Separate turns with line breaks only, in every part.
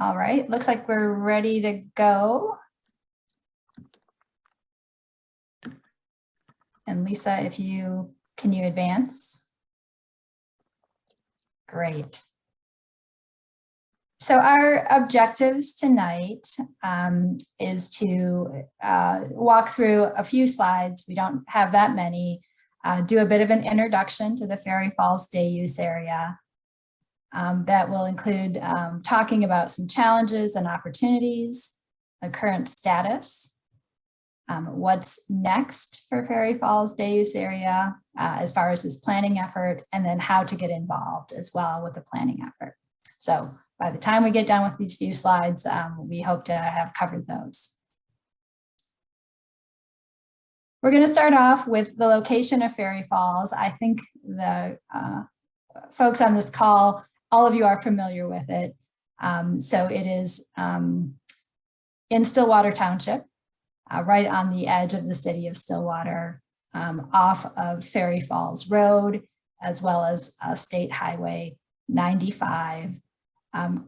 All right, looks like we're ready to go. And Lisa, can you advance? Great. So our objectives tonight is to walk through a few slides. We don't have that many. Do a bit of an introduction to the Ferry Falls Day Use Area. That will include talking about some challenges and opportunities, the current status, what's next for Ferry Falls Day Use Area as far as this planning effort, and then how to get involved as well with the planning effort. So by the time we get done with these few slides, we hope to have covered those. We're going to start off with the location of Ferry Falls. I think the folks on this call, all of you are familiar with it. So it is in Stillwater Township, right on the edge of the city of Stillwater, off of Ferry Falls Road, as well as State Highway 95.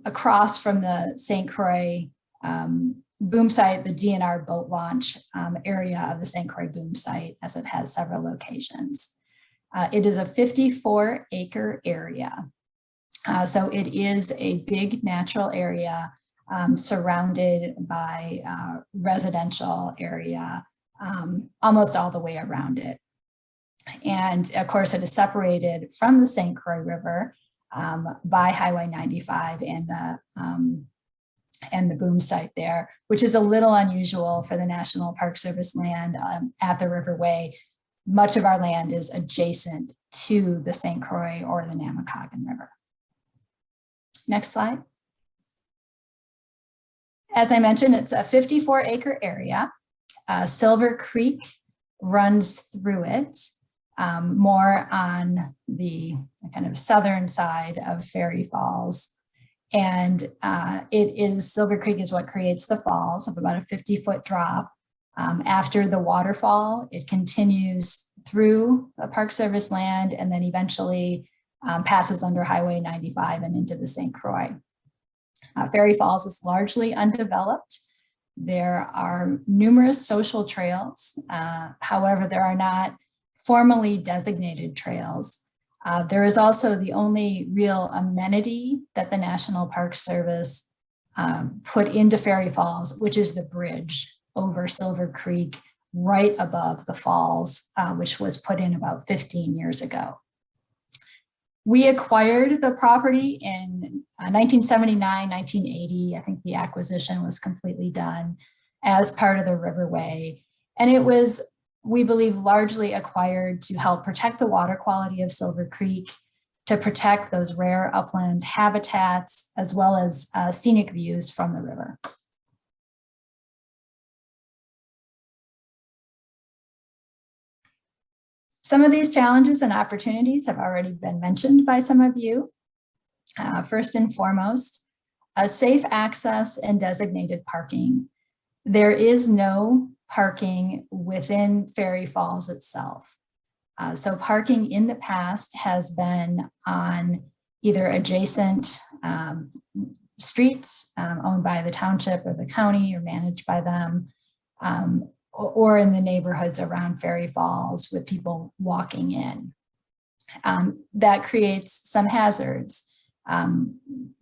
Across from the St. Croix boom site, the DNR boat launch area of the St. Croix boom site, as it has several locations. It is a 54-acre area. So it is a big natural area surrounded by residential area almost all the way around it. And of course, it is separated from the St. Croix River by Highway 95 and the boom site there, which is a little unusual for the National Park Service land at the Riverway. Much of our land is adjacent to the St. Croix or the Namakagon River. Next slide. As I mentioned, it's a 54-acre area. Silver Creek runs through it. More on the kind of southern side of Ferry Falls. And Silver Creek is what creates the falls of about a 50-foot drop. After the waterfall, it continues through the Park Service land and then eventually passes under Highway 95 and into the St. Croix. Ferry Falls is largely undeveloped. There are numerous social trails. However, there are not formally designated trails. There is also the only real amenity that the National Park Service put into Ferry Falls, which is the bridge over Silver Creek right above the falls, which was put in about 15 years ago. We acquired the property in 1979, 1980. I think the acquisition was completely done as part of the Riverway. And it was, we believe, largely acquired to help protect the water quality of Silver Creek, to protect those rare upland habitats, as well as scenic views from the river. Some of these challenges and opportunities have already been mentioned by some of you. First and foremost, safe access and designated parking. There is no parking within Ferry Falls itself. So parking in the past has been on either adjacent streets owned by the township or the county or managed by them, or in the neighborhoods around Ferry Falls with people walking in. That creates some hazards.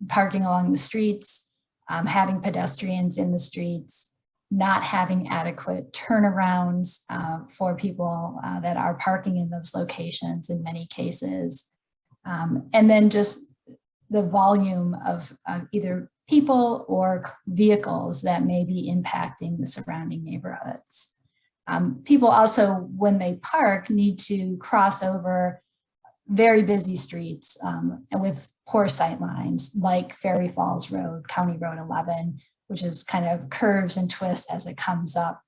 Parking along the streets, having pedestrians in the streets, not having adequate turnarounds for people that are parking in those locations in many cases. And then just the volume of either people or vehicles that may be impacting the surrounding neighborhoods. People also, when they park, need to cross over very busy streets with poor sight lines, like Ferry Falls Road, County Road 11, which is kind of curves and twists as it comes up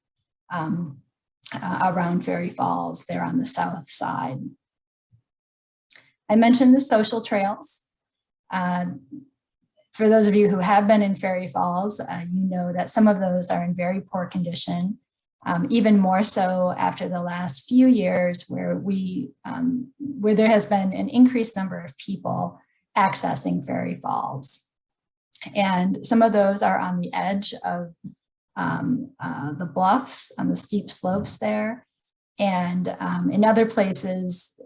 around Ferry Falls there on the south side. I mentioned the social trails. For those of you who have been in Ferry Falls, you know that some of those are in very poor condition, even more so after the last few years where there has been an increased number of people accessing Ferry Falls. And some of those are on the edge of the bluffs on the steep slopes there. And in other places,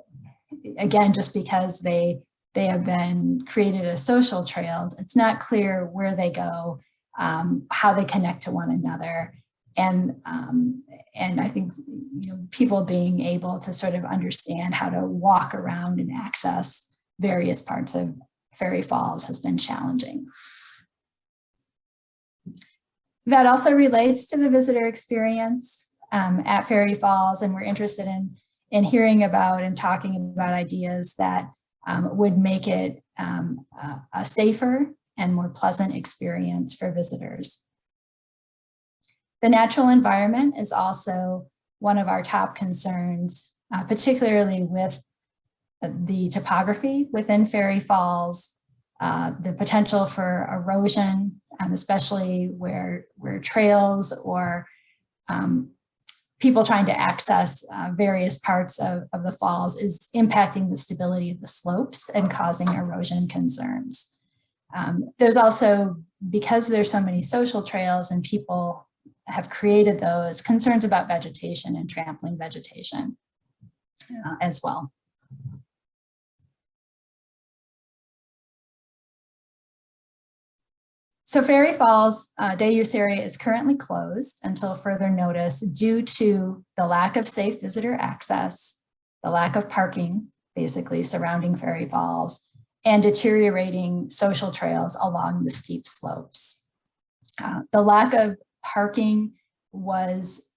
again, just because they have been created as social trails, it's not clear where they go, how they connect to one another. And I think people being able to sort of understand how to walk around and access various parts of Fairy Falls has been challenging. That also relates to the visitor experience at Fairy Falls, and we're interested in hearing about and talking about ideas that would make it a safer and more pleasant experience for visitors. The natural environment is also one of our top concerns, particularly with the topography within Fairy Falls, the potential for erosion, especially where trails or people trying to access various parts of the falls is impacting the stability of the slopes and causing erosion concerns. There's also, because there's so many social trails and people have created those, concerns about vegetation and trampling vegetation as well. So Fairy Falls day use area is currently closed until further notice due to the lack of safe visitor access, the lack of parking, basically surrounding Fairy Falls, and deteriorating social trails along the steep slopes. The lack of parking was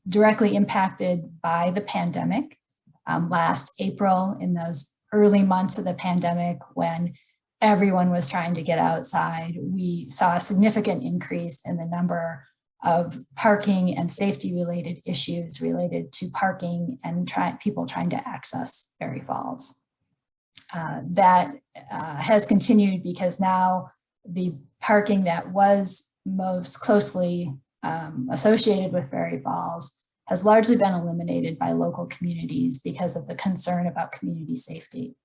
directly impacted by the pandemic. Last April, in those early months of the pandemic when everyone was trying to get outside, we saw a significant increase in the number of parking and safety related issues related to parking and people trying to access Fairy Falls. That has continued because now the parking that was most closely associated with Fairy Falls has largely been eliminated by local communities because of the concern about community safety.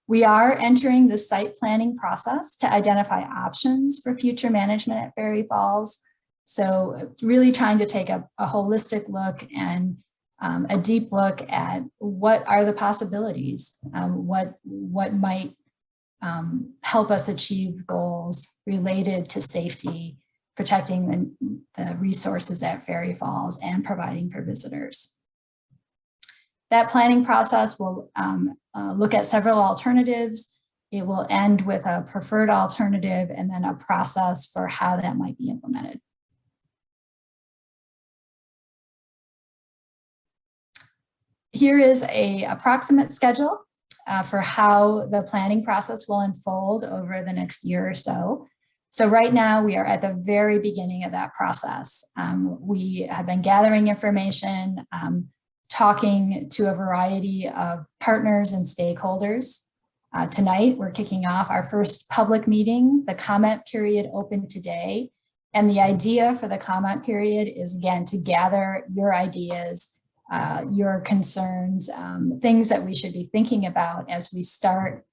We are entering the site planning process to identify options for future management at Fairy Falls. So really trying to take a holistic look and a deep look at what are the possibilities, what might help us achieve goals related to safety, protecting the resources at Fairy Falls, and providing for visitors. That planning process will look at several alternatives. It will end with a preferred alternative and then a process for how that might be implemented. Here is an approximate schedule for how the planning process will unfold over the next year or so. So right now we are at the very beginning of that process. We have been gathering information, talking to a variety of partners and stakeholders. Tonight, we're kicking off our first public meeting. The comment period opened today. And the idea for the comment period is, again, to gather your ideas, your concerns, things that we should be thinking about as we start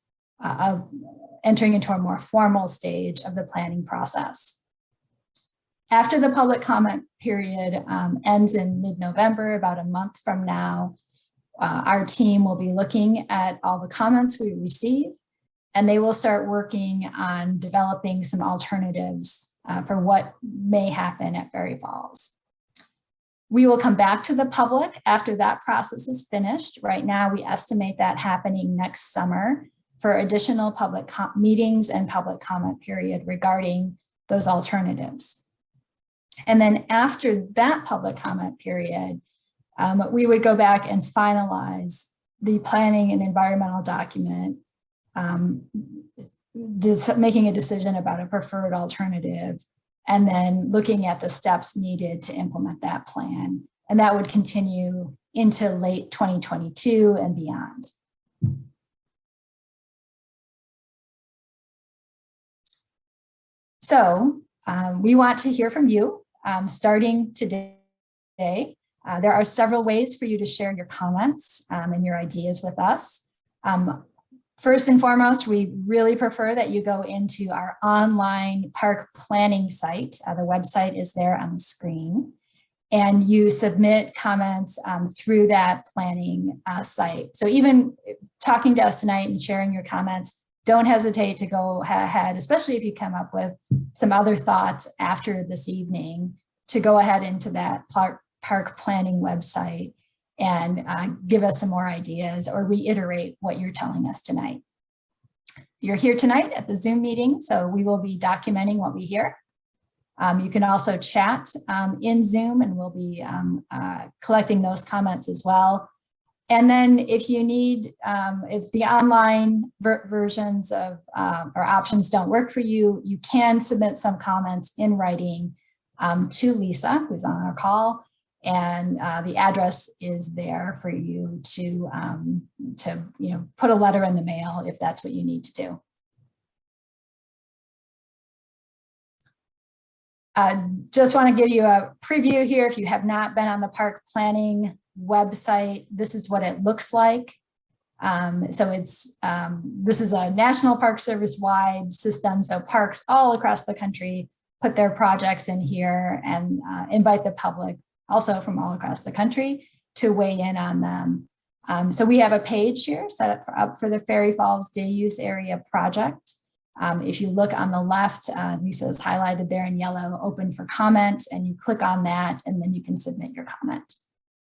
entering into a more formal stage of the planning process. After the public comment period ends in mid-November, about a month from now, our team will be looking at all the comments we receive, and they will start working on developing some alternatives for what may happen at Fairy Falls. We will come back to the public after that process is finished. Right now, we estimate that happening next summer for additional public meetings and public comment period regarding those alternatives. And then after that public comment period, we would go back and finalize the planning and environmental document, making a decision about a preferred alternative, and then looking at the steps needed to implement that plan. And that would continue into late 2022 and beyond. So we want to hear from you starting today. There are several ways for you to share your comments and your ideas with us. First and foremost, we really prefer that you go into our online park planning site. The website is there on the screen, and you submit comments through that planning site. So even talking to us tonight and sharing your comments, don't hesitate to go ahead, especially if you come up with some other thoughts after this evening, to go ahead into that park planning website and give us some more ideas or reiterate what you're telling us tonight. You're here tonight at the Zoom meeting, so we will be documenting what we hear. You can also chat in Zoom, and we'll be collecting those comments as well. And then if you need, if the online versions of or options don't work for you, you can submit some comments in writing to Lisa, who's on our call. And the address is there for you to put a letter in the mail if that's what you need to do. Just want to give you a preview here. If you have not been on the park planning website, this is what it looks like. So it's this is a National Park Service wide system. So parks all across the country put their projects in here and invite the public also from all across the country to weigh in on them. So we have a page here set up for the Ferry Falls Day Use Area project. If you look on the left, Lisa is highlighted there in yellow, open for comment, and you click on that, and then you can submit your comment.